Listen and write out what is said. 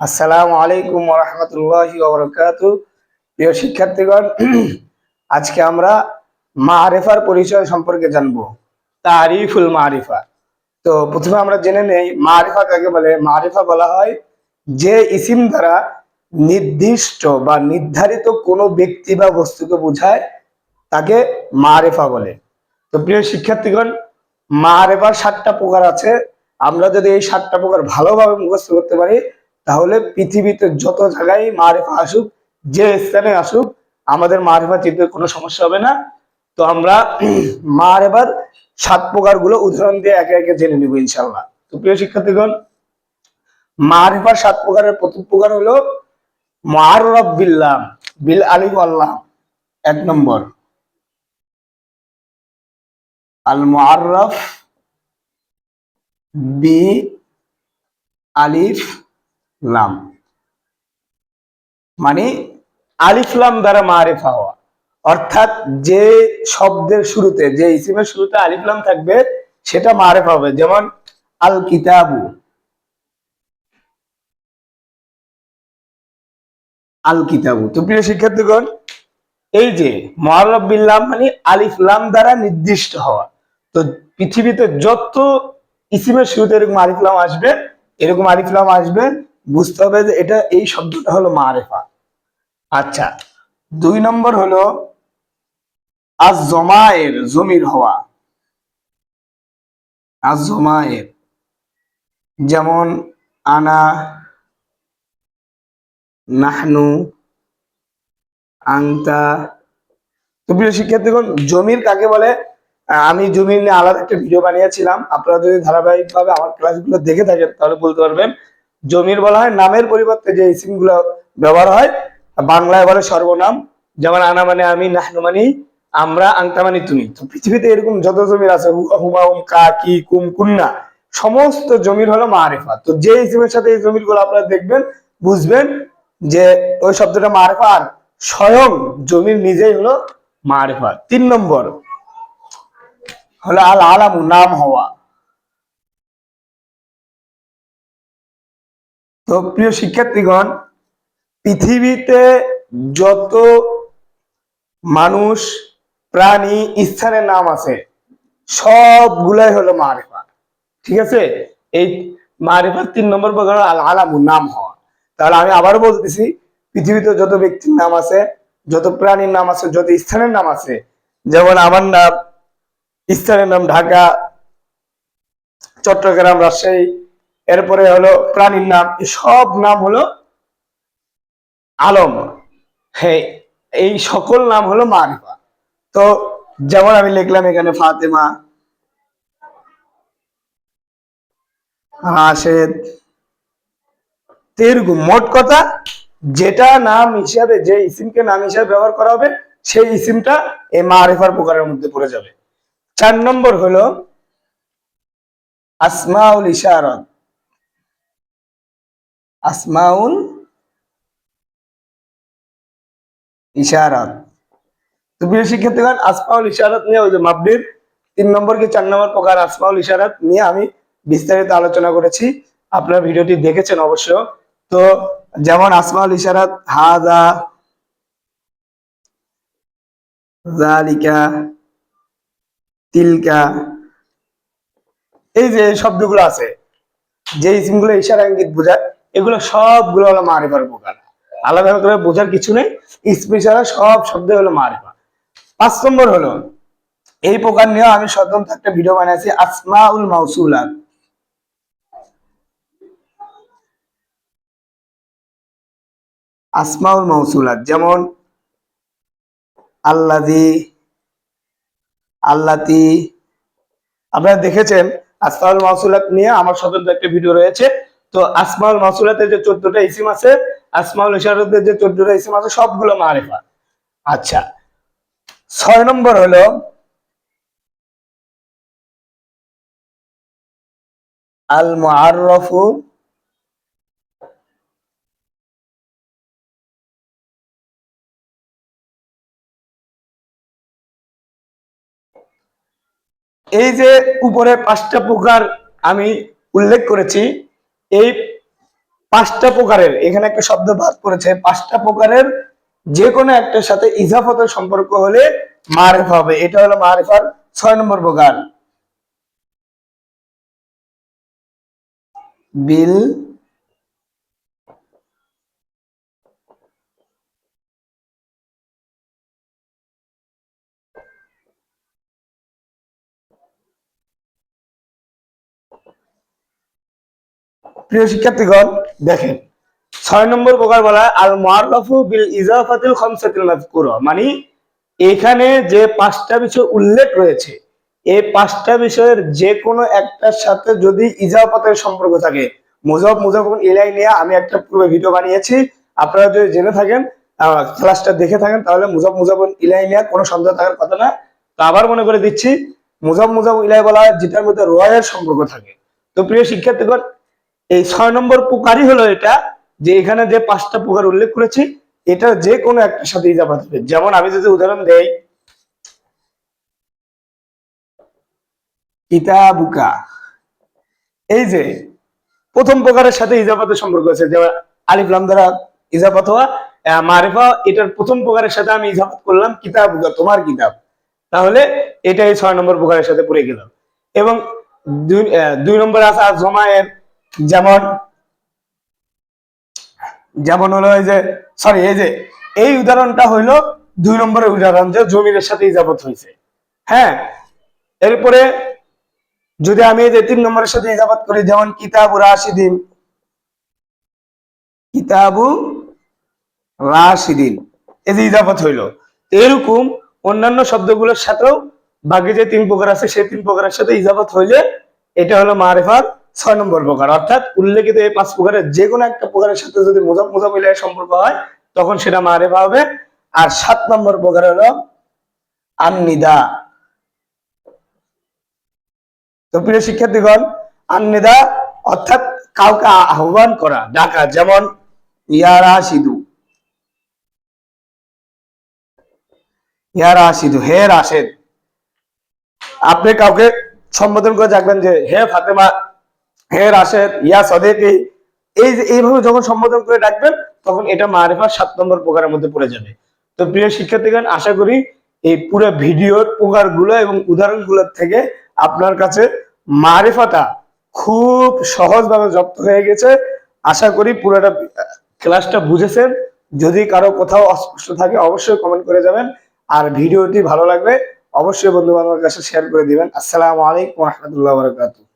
আসসালামু আলাইকুম ওয়া রাহমাতুল্লাহি ওয়া বারাকাতুহু। প্রিয় শিক্ষার্থীগণ, আজকে আমরা মারিফার পরিচয় সম্পর্কে জানবো। তারিফুল মারিফা। তো প্রথমে আমরা জেনে নেই মারিফা কাকে বলে। মারিফা বলা হয় যে ইসিম দ্বারা নির্দিষ্ট বা নির্ধারিত কোনো ব্যক্তি বা বস্তুকে বোঝায়, তাকে মারিফা বলে। তো প্রিয় শিক্ষার্থীগণ, মারিফার 7টা প্রকার আছে। আমরা যদি এই 7টা প্রকার ভালোভাবে মুখস্থ করতে পারি, তাহলে পৃথিবীতে যত জায়গায় মারিফা আসুক, যে স্থানে আসুক, আমাদের মারিফা চিনতে কোনো সমস্যা হবে না। তো আমরা মারিফার 7 প্রকার গুলো উদাহরণ দিয়ে একে একে জেনে নিব ইনশাআল্লাহ। তো প্রিয় শিক্ষার্থীগণ, মারিফার 7 প্রকারের প্রথম প্রকার হলো মুআররাফ বিল্লাহ, বিল আলিফ আল্লাহ। 1 নম্বর আল মুআররাফ বি আলিফ লাম, মানে আলিফ লাম দ্বারা মারিফা হওয়া। অর্থাৎ যে শব্দের শুরুতে, যে ইসিমের শুরুতে আলিফ লাম থাকবে, সেটা মারিফা হবে। যেমন আল কিতাবু, আল কিতাবু। তো প্রিয় শিক্ষার্থীগণ, এই যে মুআররাফ বিল লাম মানে আলিফ লাম দ্বারা নির্দিষ্ট হওয়া। তো পৃথিবীতে যত ইসিমের শুরুতে এরকম আলিফ লাম আসবে, বুঝতে হবে যে এটা, এই শব্দটা হলো মারিফা। আচ্ছা, 2 নম্বর হলো আজ জমায়ের, জমির হওয়া। আজ জমায়ের, যেমন আনা, নাহনু, আংতা। তো প্রিয় শিক্ষার্থীগণ, জমির কাকে বলে? আমি জমির নিয়ে আলাদা একটা ভিডিও বানিয়েছিলাম। আপনারা যদি ধারাবাহিকভাবে আমার ক্লাসগুলো দেখে থাকেন, তাহলে বলতে পারবেন। জমির বলা হয় নামের পরিবর্তে যে ইসিমগুলো ব্যবহার হয়। বাংলায় বলে সর্বনাম। যেমন আনা মানে আমি, নাহনু মানে আমরা, আংতা মানে তুমি। তো পৃথিবীতে এরকম যত জমির আছে, হুমা, কা, কি, কুম, কুন্না, সমস্ত জমির হলো মারিফা। তো যে ইসিমের সাথে এই জমির গুলো আপনারা দেখবেন, বুঝবেন যে ওই শব্দটা মারিফা, আর স্বয়ং জমির নিজেই হলো মারিফা। 3 নম্বর হলো আল আলামু, নাম হওয়া। তো প্রিয় শিক্ষার্থীগণ, পৃথিবীতে যত মানুষ, প্রাণী, স্থানের নাম আছে, সবগুলাই হলো মারিফা। ঠিক আছে? এই মারিফার 3 নম্বর প্রকার আল আলামু, নাম হওয়া। তাহলে আমি আবারও বলতেছি, পৃথিবীতে যত ব্যক্তির নাম আছে, যত প্রাণীর নাম আছে, যত স্থানের নাম আছে, যেমন আমার নাম, স্থানের নাম ঢাকা, চট্টগ্রাম, রাজশাহী, এরপরে হলো প্রাণীর নাম, সব নাম হলো আলম। হ্যাঁ, এই সকল নাম হলো মারিফা। তো যেমন আমি লিখলাম এখানে ফাতেমা, রাশেদ, এরকম মোট কথা, যেটা নাম হিসাবে, যে ইসিমকে নাম হিসাবে ব্যবহার করা হবে, সেই ইসিমটা এই মারিফার প্রকারের মধ্যে পড়ে যাবে। 4 নম্বর হলো আসমাউল ইশারাত। আসমাউল ইশারাত। তো প্রিয় শিক্ষার্থীগণ, আসমাউল ইশারাত নিয়ে, ওই যে মাবনির 3 নম্বর কি 4 নম্বর প্রকার আসমাউল ইশারাত নিয়ে আমি বিস্তারিত আলোচনা করেছি। আপনারা ভিডিওটি দেখেছেন অবশ্য। তো যেমন আসমাউল ইশারাত হাযা, যালিকা, তিলকা, এই যে শব্দগুলো আছে, যে ইসিমগুলো ইশারা ইঙ্গিত বোঝায়, এগুলো সবগুলো হলো মারিফার প্রকার। আলাদা করে বোঝার কিছু নেই, ইসমিশারা সব শব্দ হলো মারিফা। 5 নম্বর হলো, এই প্রকার নিয়ে আমি স্বতন্ত্র একটা ভিডিও বানিয়েছি, আসমাউল মাউসুলাত। আসমাউল মাউসুলাত, যেমন আল্লাযী, আল্লাতী। আপনারা দেখেছেন আসমাউল মাউসুলাত নিয়ে আমার স্বতন্ত্র একটা ভিডিও রয়েছে। তো আসমাউল মাউসুলাতের যে 14টা ইসিম আছে, আসমাউল ইশারাতের যে 14টা ইসিম আছে, সবগুলো মারিফা। আচ্ছা, 6 নম্বর হলো আল মুআররাফু, এই যে উপরে 5টা প্রকার আমি উল্লেখ করেছি, এই পাঁচটা প্রকারের, এখানে একটা শব্দ বাদ পড়েছে, পাঁচটা প্রকারের যে কোনো একটার সাথে ইজাফতের সম্পর্ক হলে মারিফা হবে। এটা হলো মারিফার 6 নম্বর প্রকার। বিল প্রিয় শিক্ষার্থীগণ, দেখেন 6 নম্বর প্রকার বলা হয় আল মুআররাফু বিল ইজাফাতিল খামসাতিল মাযকুরা, মানে এখানে যে পাঁচটা বিষয় উল্লেখ রয়েছে এই পাঁচটা বিষয়ের যে কোনো একটার সাথে যদি ইজাফাতের সম্পর্ক থাকে, মুজাফ মুজাফুন ইলাই নিয়ে আমি একটা পূর্বে ভিডিও বানিয়েছি, আপনারা যদি জেনে থাকেন ক্লাসটা দেখে থাকেন তাহলে মুজাফ মুজাফুন ইলাই নিয়ে কোনো সন্দেহ থাকার কথা না। তো আবার মনে করে দিচ্ছি, মুজাফ মুজাফুন ইলাই বলা হয় যেটার মধ্যে রয়ের সম্পর্ক থাকে। তো প্রিয় শিক্ষার্থীগণ, এই 6 নম্বর প্রকারই হলো এটা, যে এখানে যে পাঁচটা প্রকার উল্লেখ করেছি এটা যে কোনো একটার সাথে ইজাফাত হবে। যেমন আমি যদি উদাহরণ দেই, কিতাবুকা, এই যে প্রথম প্রকারের সাথে ইজাফাতের সম্পর্ক আছে, যেমন আলিফ লাম দ্বারা ইজাফাত হওয়া মারিফা, এটার প্রথম প্রকারের সাথে আমি ইজাফাত করলাম কিতাবুকা, তোমার কিতাব, তাহলে এটা এই 6 নম্বর প্রকারের সাথে পড়ে গেল। এবং দুই নম্বর আছে জমায়ের, যেমন যেমন হলো এই যে সরি এই যে এই উদাহরণটা হইলো 2 নম্বরের উদাহরণ, যে জমিনের সাথে ইজাফত হয়েছে। হ্যাঁ, এরপরে যদি আমি এই যে 3 নম্বরের সাথে ইজাফত করি, যেমন কিতাবু রাশিদিন, কিতাবু রাশিদিন, এই যে ইজাফত হইলো। এরকম অন্যান্য শব্দগুলোর সাথেও বাকি যে 3 প্রকার আছে সেই 3 প্রকারের সাথে ইজাফত হইলে এটা হলো মারিফার 6 নম্বর প্রকার। অর্থাৎ উল্লেখিত এই 5 প্রকারের যে কোনো একটা প্রকারের সাথে যদি মুজাফ মুজাফ ইলাইহির সম্পর্ক হয় তখন সেটা মারিফা হবে। আর 7 নম্বর প্রকার হলো আন-নিদা। তো প্রিয় শিক্ষার্থীগণ, আন-নিদা অর্থাৎ কাউকে আহ্বান করা, ডাকা, যেমন ইয়া রাশিদু, ইয়া রাশিদু, হে রাশেদ। আপনি কাউকে সম্বোধন করে ডাকবেন যে হে ফাতেমা, হে রাশেদ, ইয়া সাদেকি, এই যে এইভাবে যখন সম্বোধন করে ডাকবেন তখন এটা মারিফার 7 নম্বর প্রকারের মধ্যে পড়ে যাবে। তো প্রিয় শিক্ষার্থীগণ, আশা করি এই পুরো ভিডিওর প্রকারগুলো এবং উদাহরণগুলোর থেকে আপনার কাছে মারিফাটা খুব সহজভাবে জব্দ হয়ে গেছে। আশা করি পুরোটা ক্লাসটা বুঝেছেন। যদি কারো কোথাও অস্পষ্ট থাকে অবশ্যই কমেন্ট করে যাবেন, আর ভিডিওটি ভালো লাগবে অবশ্যই বন্ধু বান্ধবের কাছে শেয়ার করে দিবেন। আসসালামু আলাইকুম ওয়া রাহমাতুল্লাহি ওয়া বারাকাতুহু।